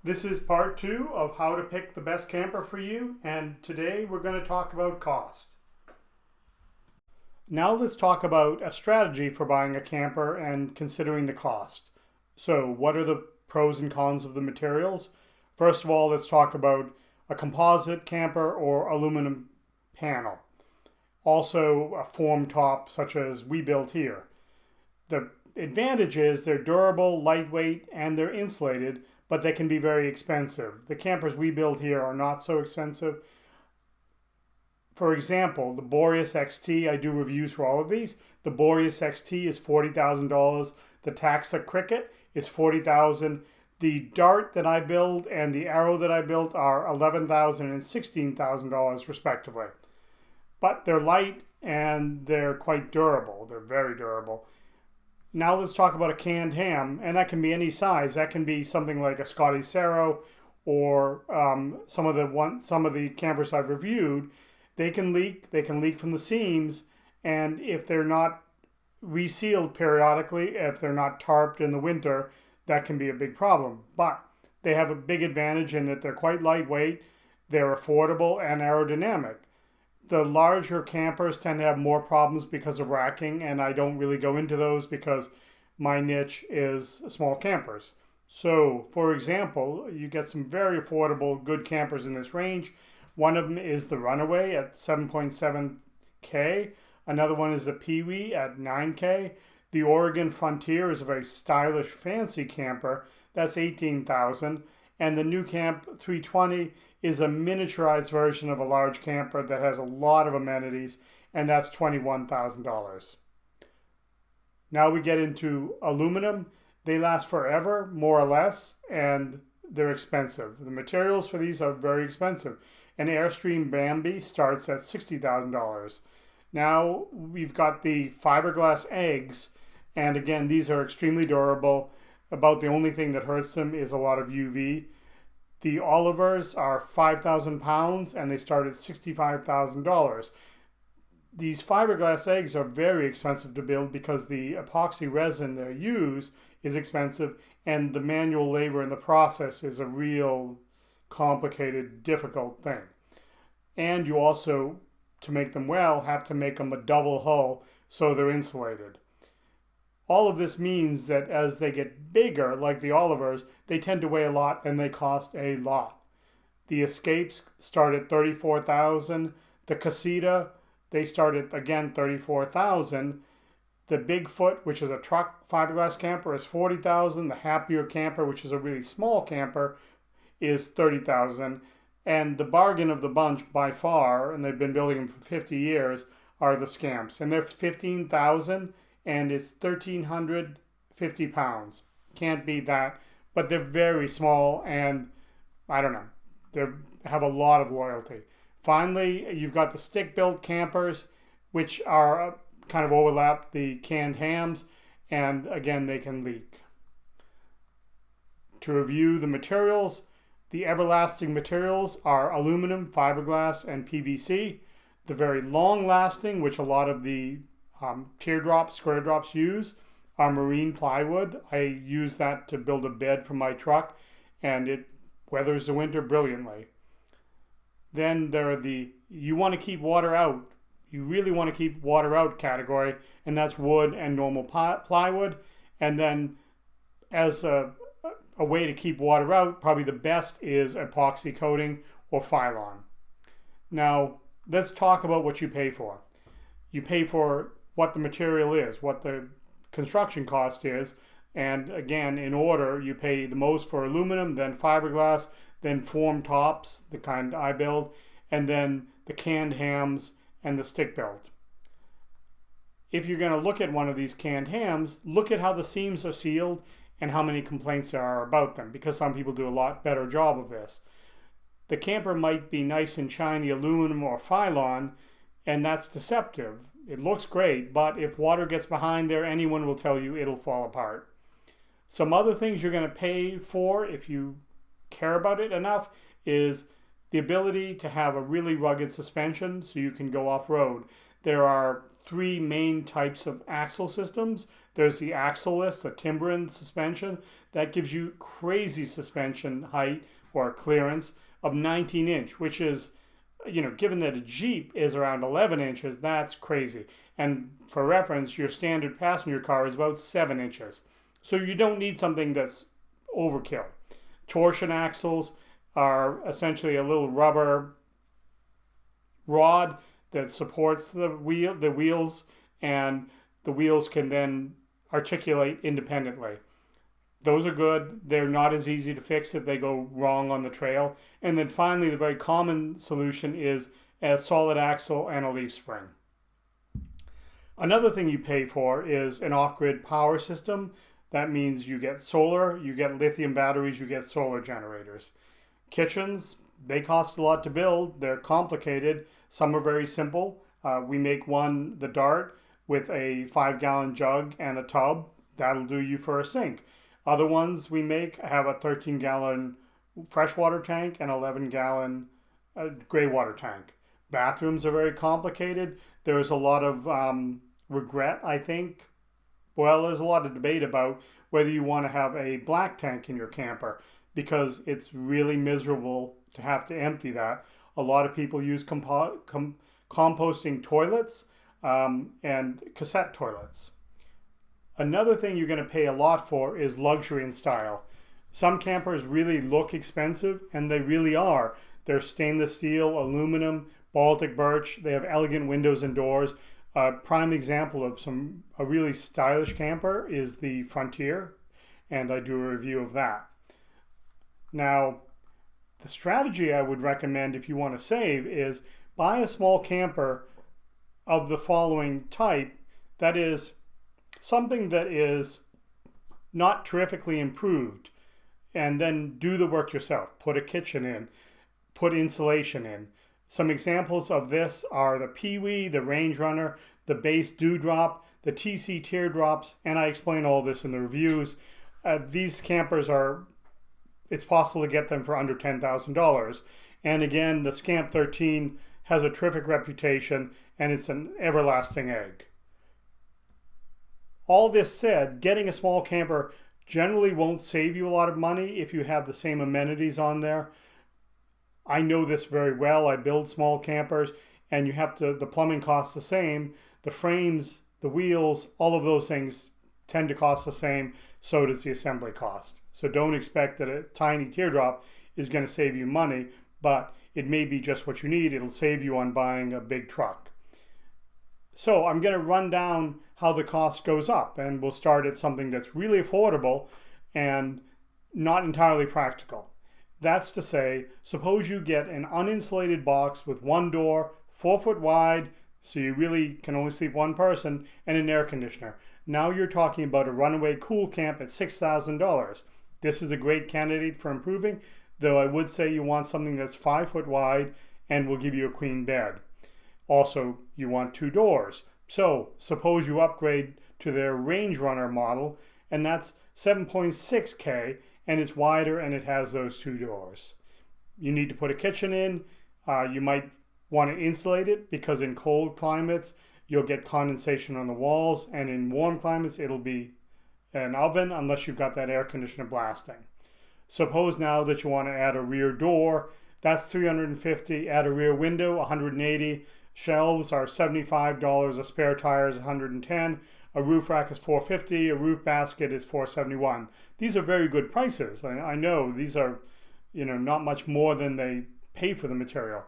This is part 2 of how to pick the best camper for you, and today we're going to talk about cost. Now let's talk about a strategy for buying a camper and considering the cost. So what are the pros and cons of the materials? First of all, let's talk about a composite camper or aluminum panel. Also a foam top such as we built here. The advantage is they're durable, lightweight, and they're insulated, but they can be very expensive. The campers we build here are not so expensive. For example, the Boreas XT, I do reviews for all of these. The Boreas XT is $40,000. The Taxa Cricket is $40,000. The Dart that I build and the Arrow that I built are $11,000 and $16,000 respectively. But they're light and they're quite durable. They're very durable. Now let's talk about a canned ham, and that can be any size. That can be something like a Scotty Cerro or some of the campers I've reviewed. They can leak. They can leak from the seams, and if they're not resealed periodically, if they're not tarped in the winter, that can be a big problem. But they have a big advantage in that they're quite lightweight, they're affordable, and aerodynamic. The larger campers tend to have more problems because of racking, and I don't really go into those because my niche is small campers. So, for example, you get some very affordable, good campers in this range. One of them is the Runaway at 7.7K. Another one is the Pee-wee at 9K. The Oregon Frontier is a very stylish, fancy camper. That's 18,000. And the New Camp 320 is a miniaturized version of a large camper that has a lot of amenities, and that's $21,000. Now we get into aluminum. They last forever, more or less, and they're expensive. The materials for these are very expensive. An Airstream Bambi starts at $60,000. Now we've got the fiberglass eggs, and again, these are extremely durable. About the only thing that hurts them is a lot of UV. The Olivers are 5,000 pounds and they start at $65,000. These fiberglass eggs are very expensive to build because the epoxy resin they use is expensive, and the manual labor in the process is a real complicated, difficult thing. And you also, to make them well, have to make them a double hull so they're insulated. All of this means that as they get bigger, like the Olivers, they tend to weigh a lot and they cost a lot. The Escapes start at $34,000. The Casita, they start at, again, $34,000. The Bigfoot, which is a truck fiberglass camper, is $40,000. The Happier Camper, which is a really small camper, is $30,000. And the bargain of the bunch by far, and they've been building them for 50 years, are the Scamps. And they're $15,000. And it's 1,350 pounds. Can't beat that. But they're very small, and I don't know, they have a lot of loyalty. Finally, you've got the stick-built campers, which are kind of overlap the canned hams, and again, they can leak. To review the materials, the everlasting materials are aluminum, fiberglass, and PVC. The very long-lasting, which a lot of the teardrops, square drops use, are marine plywood. I use that to build a bed for my truck, and it weathers the winter brilliantly. Then there are the you want to keep water out. You really want to keep water out category, and that's wood and normal plywood. And then as a way to keep water out, probably the best is epoxy coating or Phylon. Now, let's talk about what you pay for. You pay for what the material is, what the construction cost is, and again, in order, you pay the most for aluminum, then fiberglass, then foam tops, the kind I build, and then the canned hams and the stick built. If you're going to look at one of these canned hams, look at how the seams are sealed and how many complaints there are about them, because some people do a lot better job of this. The camper might be nice and shiny aluminum or Phylon, and that's deceptive. It looks great, but if water gets behind there, anyone will tell you it'll fall apart. Some other things you're going to pay for, if you care about it enough, is the ability to have a really rugged suspension so you can go off-road. There are three main types of axle systems. There's the axle-less, the Timbren suspension. That gives you crazy suspension height or clearance of 19 inch, which is, given that a Jeep is around 11 inches, that's crazy. And for reference, your standard passenger car is about 7 inches. So you don't need something that's overkill. Torsion axles are essentially a little rubber rod that supports the wheels, and the wheels can then articulate independently. Those are good. They're not as easy to fix if they go wrong on the trail. And then finally, the very common solution is a solid axle and a leaf spring. Another thing you pay for is an off-grid power system. That means you get solar, you get lithium batteries, you get solar generators. Kitchens, they cost a lot to build. They're complicated. Some are very simple. We make one, the Dart, with a 5-gallon jug and a tub. That'll do you for a sink. Other ones we make have a 13-gallon freshwater tank and 11-gallon gray water tank. Bathrooms are very complicated. There's a lot of regret, I think. Well, there's a lot of debate about whether you want to have a black tank in your camper, because it's really miserable to have to empty that. A lot of people use composting toilets and cassette toilets. Another thing you're going to pay a lot for is luxury and style. Some campers really look expensive, and they really are. They're stainless steel, aluminum, Baltic birch. They have elegant windows and doors. A prime example of a really stylish camper is the Frontier, and I do a review of that. Now, the strategy I would recommend if you want to save is buy a small camper of the following type. That is something that is not terrifically improved, and then do the work yourself. Put a kitchen in, put insulation in. Some examples of this are the Pee-wee, the Range Runner, the Base Dewdrop, the TC Teardrops, and I explain all this in the reviews. These campers it's possible to get them for under $10,000. And again, the Scamp 13 has a terrific reputation, and it's an everlasting egg. All this said, getting a small camper generally won't save you a lot of money if you have the same amenities on there. I know this very well. I build small campers, and the plumbing costs the same. The frames, the wheels, all of those things tend to cost the same. So does the assembly cost. So don't expect that a tiny teardrop is going to save you money, but it may be just what you need. It'll save you on buying a big truck. So I'm going to run down how the cost goes up, and we'll start at something that's really affordable and not entirely practical. That's to say, suppose you get an uninsulated box with one door, 4 foot wide, so you really can only sleep one person, and an air conditioner. Now you're talking about a runaway cool camp at $6,000. This is a great candidate for improving, though I would say you want something that's 5 foot wide and will give you a queen bed. Also, you want 2 doors. So suppose you upgrade to their Range Runner model, and that's 7.6K, and it's wider and it has those 2 doors. You need to put a kitchen in. You might want to insulate it, because in cold climates you'll get condensation on the walls, and in warm climates it'll be an oven unless you've got that air conditioner blasting. Suppose now that you want to add a rear door. That's $350. Add a rear window, $180. Shelves are $75. A spare tire is $110. A roof rack is $450. A roof basket is $471. These are very good prices. I know these are, not much more than they pay for the material.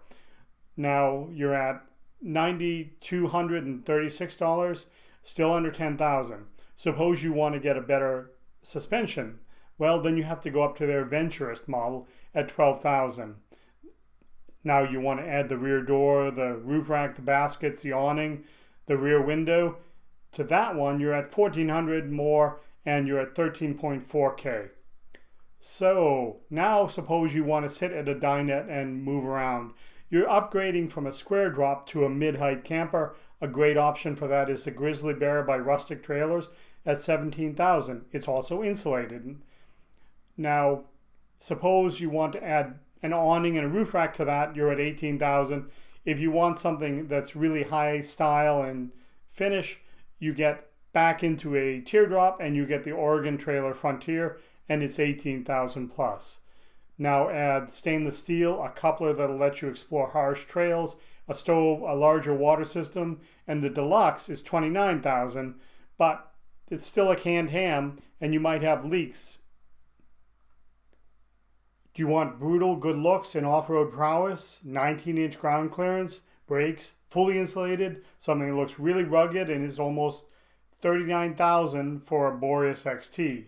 Now you're at $9,236, still under $10,000. Suppose you want to get a better suspension. Well, then you have to go up to their Venturist model at $12,000. Now you want to add the rear door, the roof rack, the baskets, the awning, the rear window. To that one, you're at $1,400 more, and you're at $13.4K. So now suppose you want to sit at a dinette and move around. You're upgrading from a square drop to a mid-height camper. A great option for that is the Grizzly Bear by Rustic Trailers at $17,000. It's also insulated. Now, suppose you want to add an awning and a roof rack to that, you're at $18,000. If you want something that's really high style and finish, you get back into a teardrop and you get the Oregon Trailer Frontier, and it's 18,000 plus. Now add stainless steel, a coupler that'll let you explore harsh trails, a stove, a larger water system, and the deluxe is 29,000, but it's still a canned ham and you might have leaks. Do you want brutal good looks and off-road prowess, 19-inch ground clearance, brakes, fully insulated, something that looks really rugged and is almost 39,000 for a Boreas XT?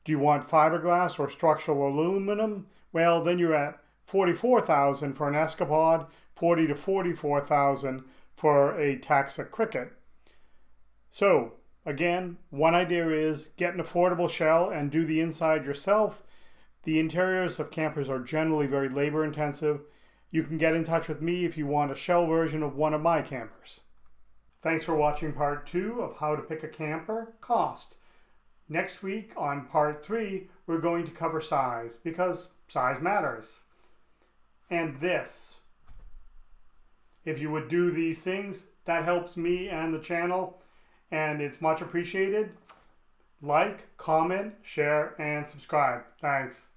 Do you want fiberglass or structural aluminum? Well, then you're at 44,000 for an Escapade, 40 to 44,000 for a Taxa Cricket. So again, one idea is get an affordable shell and do the inside yourself. The interiors of campers are generally very labor intensive. You can get in touch with me if you want a shell version of one of my campers. Thanks for watching part 2 of how to pick a camper, cost. Next week on part 3, we're going to cover size, because size matters. And this. If you would do these things, that helps me and the channel, and it's much appreciated. Like, comment, share, and subscribe. Thanks.